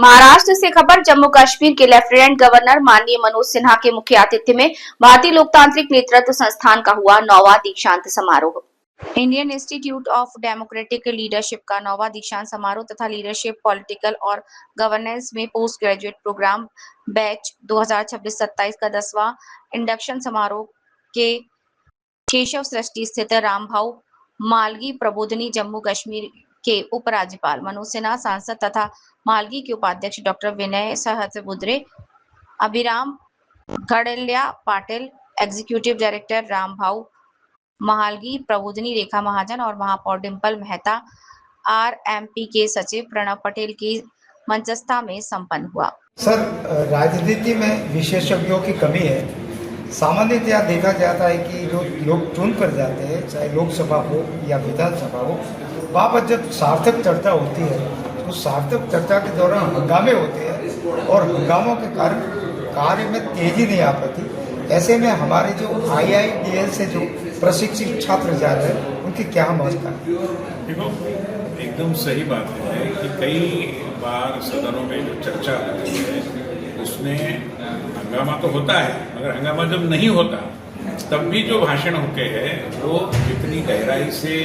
महाराष्ट्र से खबर। जम्मू कश्मीर के लेफ्टिनेंट गवर्नर माननीय मनोज सिन्हा के मुख्य आतिथ्य में भारतीय लोकतांत्रिक नेतृत्व संस्थान का हुआ 9वां दीक्षांत समारोह। Indian institute of democratic leadership का 9वां दीक्षांत समारोह तथा लीडरशिप, पॉलिटिकल और गवर्नेंस में पोस्ट ग्रेजुएट प्रोग्राम बैच 2026-27 का 10वां इंडक्शन समारोह के केशव सृष्टि स्थित रामभाऊ मालगी प्रबोधिनी जम्मू कश्मीर के उपराज्यपाल मनोज सिन्हा, सांसद तथा मालगी के उपाध्यक्ष डॉक्टर विनय सहस्रबुद्धे, अभिराम गड़ल्या पाटिल, एग्जीक्यूटिव डायरेक्टर रामभाऊ मालगी प्रबोधिनी रेखा महाजन और महापौर डिंपल मेहता, आरएमपी के सचिव प्रणव पटेल की मंचस्थता में संपन्न हुआ। सर, राजनीति में विशेषज्ञों की कमी है। सामान्यतया देखा जाता है कि जो लोग चुन कर जाते हैं, चाहे लोकसभा हो या विधानसभा हो, वहाँ पर जब सार्थक चर्चा होती है तो सार्थक चर्चा के दौरान हंगामे होते हैं और हंगामों के कारण कार्य में तेजी नहीं आ पाती। ऐसे में हमारे जो IIDL से जो प्रशिक्षित छात्र जा रहे हैं उनकी क्या भूमिका है? देखो, एकदम सही बात है कि कई बार सदनों में जो चर्चा होती है उसमें हंगामा तो होता है, मगर हंगामा जब नहीं होता तब भी जो भाषण होते हैं वो जितनी गहराई से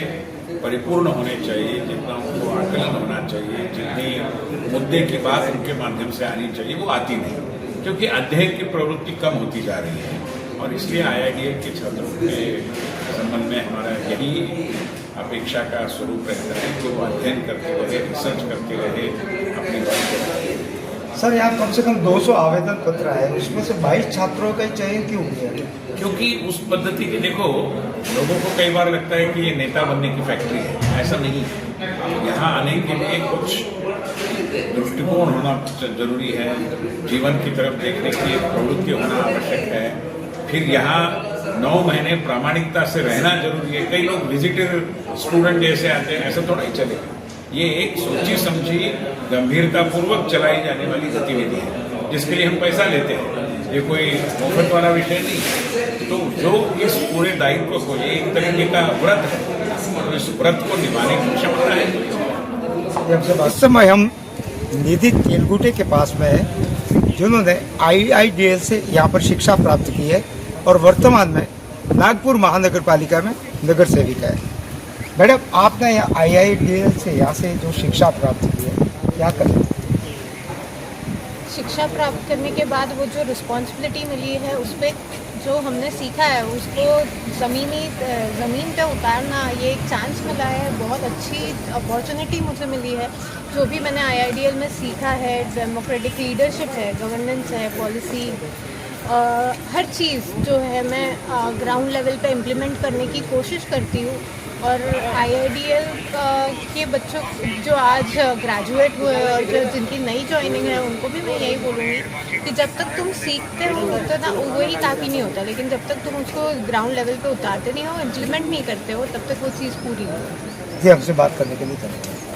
परिपूर्ण होने चाहिए, जितना उनको आकलन होना चाहिए, जितनी मुद्दे की बात उनके माध्यम से आनी चाहिए वो आती नहीं, क्योंकि अध्ययन की प्रवृत्ति कम होती जा रही है। और इसलिए IIDL के छात्रों के संबंध में हमारा यही अपेक्षा का स्वरूप रहता है कि वो अध्ययन करते रहे, रिसर्च करते रहे, अपनी बात करते रहे। सर, यहाँ कम से कम 200 आवेदन पत्र आए, उसमें से 22 छात्रों का चयन क्यों किया? क्योंकि उस पद्धति की, देखो, लोगों को कई बार लगता है कि ये नेता बनने की फैक्ट्री है। ऐसा नहीं है। यहाँ आने के लिए कुछ दृष्टिकोण होना जरूरी है, जीवन की तरफ देखने की एक प्रवृत्ति होना आवश्यक है, फिर यहाँ 9 महीने प्रामाणिकता से रहना जरूरी है। कई लोग विजिटर स्टूडेंट जैसे आते हैं, ऐसा थोड़ा ही चलेगा। ये एक सोची समझी गंभीरता पूर्वक चलाई जाने वाली गतिविधि है जिसके लिए हम पैसा लेते हैं। ये कोई मुफ्त वाला विषय नहीं है। तो जो इस पूरे दायित्व को, ये एक तरीके का व्रत है और इस व्रत को निभाने की क्षमता है। इस समय हम निधि तेलगुटे के पास में है, जिन्होंने IIDL से यहाँ पर शिक्षा प्राप्त की है और वर्तमान में नागपुर महानगर पालिका में नगर सेविका है। मैडम, आपने यहाँ IIDL से यहाँ से जो शिक्षा प्राप्त की है, क्या करें? शिक्षा प्राप्त करने के बाद वो जो रिस्पॉन्सिबिलिटी मिली है उस पर जो हमने सीखा है उसको ज़मीन पे उतारना, ये एक चांस मिला है, बहुत अच्छी अपॉर्चुनिटी मुझे मिली है। जो भी मैंने IIDL में सीखा है, डेमोक्रेटिक लीडरशिप है, गवर्नेंस है, पॉलिसी, हर चीज़ जो है मैं ग्राउंड लेवल पे इम्प्लीमेंट करने की कोशिश करती हूँ। और IIDL के बच्चों जो आज ग्रेजुएट हुए और जो जिनकी नई ज्वाइनिंग है उनको भी मैं यही बोलूँगी कि जब तक तुम सीखते हो तो ना वही काफ़ी नहीं होता, लेकिन जब तक तुम उसको ग्राउंड लेवल पे उतारते नहीं हो, इम्प्लीमेंट नहीं करते हो, तब तक वो चीज़ पूरी नहीं होती। जी, हमसे बात करने के लिए धन्यवाद।